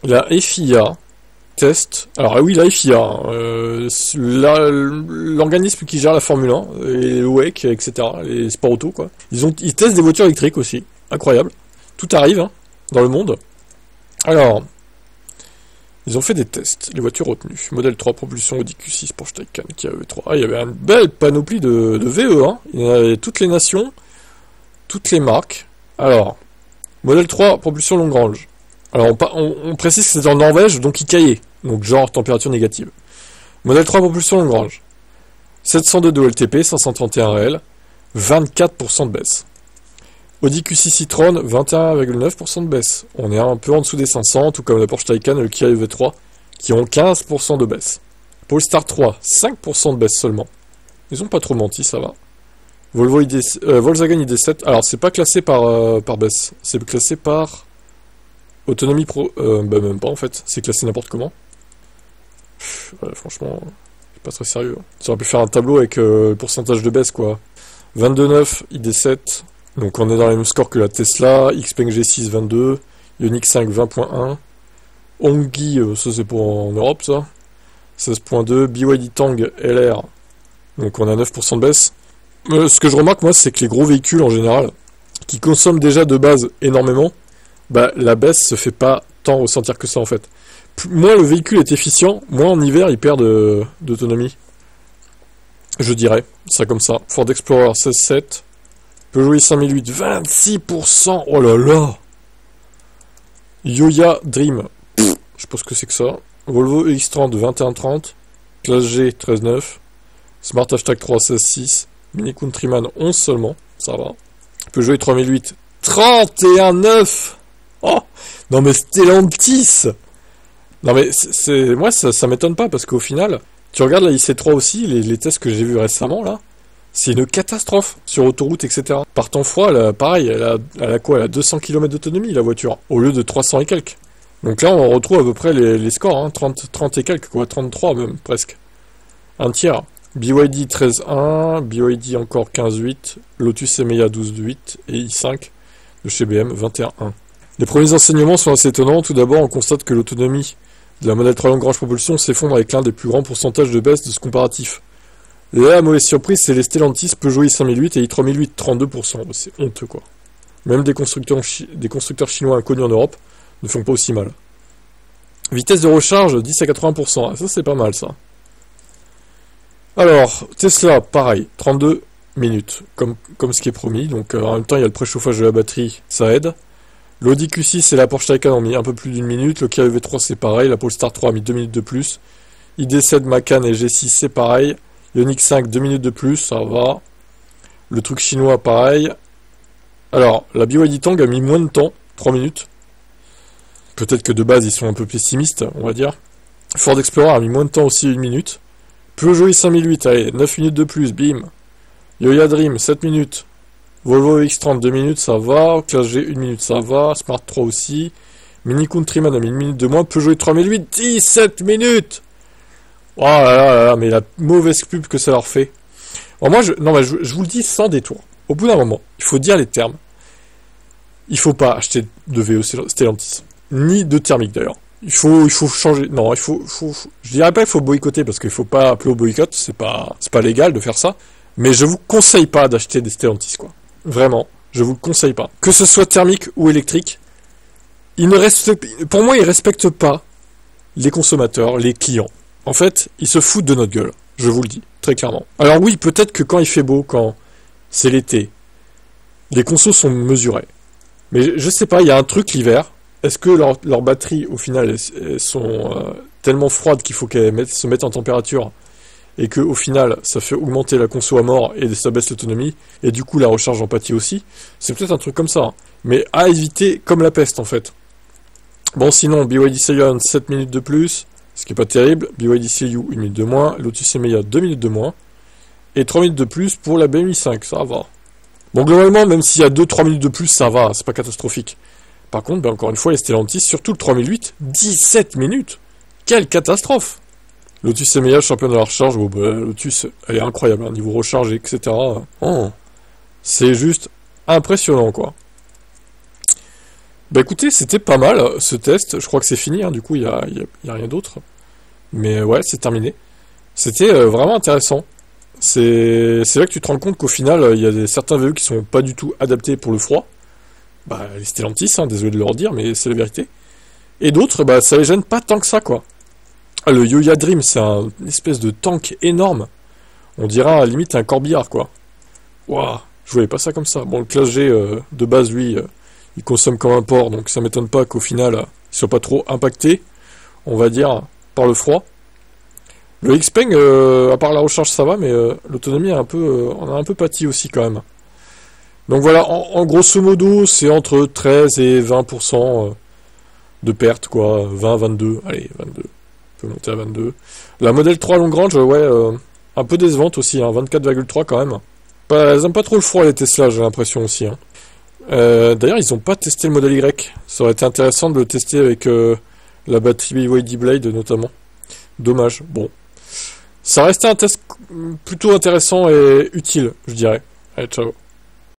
La FIA teste... Alors oui, la FIA, l'organisme qui gère la Formule 1, et les WEC, etc., les sports auto, quoi. Ils testent des voitures électriques aussi. Incroyable. Tout arrive, hein, dans le monde. Alors, ils ont fait des tests, les voitures retenues. Modèle 3, propulsion Audi Q6, Porsche Taycan, Kia EV3. Ah, il y avait une belle panoplie de VE, hein. Il y en avait toutes les nations, toutes les marques. Alors, modèle 3, propulsion longue range. Alors, on précise que c'est en Norvège, donc il caillait. Donc, genre, température négative. Modèle 3, propulsion longue range. 702 de LTP, 531 réel, 24% de baisse. Audi Q6 e-tron, 21,9% de baisse. On est un peu en dessous des 500, tout comme la Porsche Taycan et le Kia EV3, qui ont 15% de baisse. Polestar 3, 5% de baisse seulement. Ils ont pas trop menti, ça va. Volkswagen ID7, alors c'est pas classé par baisse, c'est classé par autonomie pro... même pas en fait, c'est classé n'importe comment. Franchement, c'est pas très sérieux. Ça aurait pu faire un tableau avec le pourcentage de baisse, quoi. 22,9, ID7... Donc on est dans les mêmes scores que la Tesla, Xpeng G6 22, Ioniq 5 20.1, Hongyi, ça c'est pour en Europe ça, 16.2, BYD Tang LR, donc on a 9% de baisse. Ce que je remarque moi c'est que les gros véhicules en général, qui consomment déjà de base énormément, bah la baisse se fait pas tant ressentir que ça en fait. Moins le véhicule est efficient, moins en hiver il perd d'autonomie. Je dirais, ça comme ça. Ford Explorer 16.7. Peugeot 5008, 26%. Oh là là. Yoya Dream. Je sais pas ce que c'est que ça. Volvo X30, 21,30. Classe G, 13,9. Smart Hashtag 3, 16,6. Mini Countryman, 11 seulement. Ça va. Peugeot 3008, 31,9. Oh. Non mais Stellantis. Non mais moi ça m'étonne pas parce qu'au final, tu regardes la IC3 aussi, les tests que j'ai vus récemment là. C'est une catastrophe sur autoroute, etc. Par temps froid, pareil, elle a quoi? Elle a 200 km d'autonomie, la voiture, au lieu de 300 et quelques. Donc là, on retrouve à peu près les scores, hein, 30 et quelques, quoi, 33 même, presque. Un tiers. BYD 13.1, BYD encore 15.8, Lotus Emea 12.8 et i5 de chez BM 21.1. Les premiers enseignements sont assez étonnants. Tout d'abord, on constate que l'autonomie de la modèle 3 longue range propulsion s'effondre avec l'un des plus grands pourcentages de baisse de ce comparatif. La mauvaise surprise, c'est les Stellantis, Peugeot i5008 et i3008, 32%. C'est honteux, quoi. Même des constructeurs chinois inconnus en Europe ne font pas aussi mal. Vitesse de recharge, 10 à 80%. Ah, ça, c'est pas mal, ça. Alors, Tesla, pareil, 32 minutes, comme ce qui est promis. Donc, en même temps, il y a le préchauffage de la batterie, ça aide. L'Audi Q6 et la Porsche Taycan ont mis un peu plus d'une minute. Le Kia EV3, c'est pareil. La Polestar 3 a mis 2 minutes de plus. ID7, Macan et G6, c'est pareil. Ioniq 5, 2 minutes de plus, ça va. Le truc chinois, pareil. Alors, la BYD Tang a mis moins de temps, 3 minutes. Peut-être que de base, ils sont un peu pessimistes, on va dire. Ford Explorer a mis moins de temps aussi, 1 minute. Peugeot i5008, allez, 9 minutes de plus, bim. Yoya Dream, 7 minutes. Volvo X30, 2 minutes, ça va. Classe G, 1 minute, ça va. Smart 3 aussi. Mini Countryman a mis 1 minute de moins. Peugeot i3008, 17 minutes. Oh là là là, mais la mauvaise pub que ça leur fait. Bon, moi, je vous le dis sans détour. Au bout d'un moment, il faut dire les termes. Il faut pas acheter de VE Stellantis. Ni de thermique d'ailleurs. Il faut changer. Non, je dirais pas qu'il faut boycotter parce qu'il faut pas appeler au boycott. C'est pas légal de faire ça. Mais je vous conseille pas d'acheter des Stellantis, quoi. Vraiment. Je vous le conseille pas. Que ce soit thermique ou électrique, pour moi, ils respectent pas les consommateurs, les clients. En fait, ils se foutent de notre gueule, je vous le dis, très clairement. Alors oui, peut-être que quand il fait beau, quand c'est l'été, les consos sont mesurés. Mais je sais pas, il y a un truc l'hiver. Est-ce que leurs batteries, au final, elles sont tellement froides qu'il faut qu'elles se mettent en température et que au final, ça fait augmenter la conso à mort et ça baisse l'autonomie et du coup la recharge en pâtit aussi. C'est peut-être un truc comme ça, hein. Mais à éviter comme la peste en fait. Bon, sinon, BYD Scion, 7 minutes de plus. Ce qui est pas terrible. BYD CU, 1 minute de moins. Lotus Emea, 2 minutes de moins. Et 3 minutes de plus pour la BMW 5, ça va. Bon, globalement, même s'il y a 2-3 minutes de plus, ça va, c'est pas catastrophique. Par contre, encore une fois, les Stellantis, surtout le 3008, 17 minutes. Quelle catastrophe! Lotus Emea, champion de la recharge, bon, bah, Lotus, elle est incroyable, hein, niveau recharge, etc. Oh, c'est juste impressionnant, quoi. Bah écoutez, c'était pas mal ce test. Je crois que c'est fini, hein, du coup, y a rien d'autre. Mais ouais, c'est terminé. C'était vraiment intéressant. C'est là que tu te rends compte qu'au final, il y a certains VE qui sont pas du tout adaptés pour le froid. Bah, les Stellantis, hein, désolé de le redire, mais c'est la vérité. Et d'autres, bah, ça les gêne pas tant que ça, quoi. Ah, le Yoya Dream, c'est une espèce de tank énorme. On dirait à la limite un corbillard, quoi. Waouh, je voyais pas ça comme ça. Bon, le Classe G de base, lui, il consomme comme un porc, donc ça m'étonne pas qu'au final, il soit pas trop impacté, on va dire, par le froid. Le Xpeng, à part la recharge, ça va, mais l'autonomie on a un peu pâti aussi quand même. Donc voilà, en grosso modo, c'est entre 13 et 20% de perte, quoi. 20, 22, allez, 22. On peut monter à 22. La modèle 3 Long Range, ouais, un peu décevante aussi, hein, 24,3 quand même. Elles aiment pas trop le froid, les Tesla, j'ai l'impression aussi. Hein. D'ailleurs, ils ont pas testé le modèle Y. Ça aurait été intéressant de le tester avec la batterie BYD Blade, notamment. Dommage. Bon. Ça restait un test plutôt intéressant et utile, je dirais. Allez, ciao.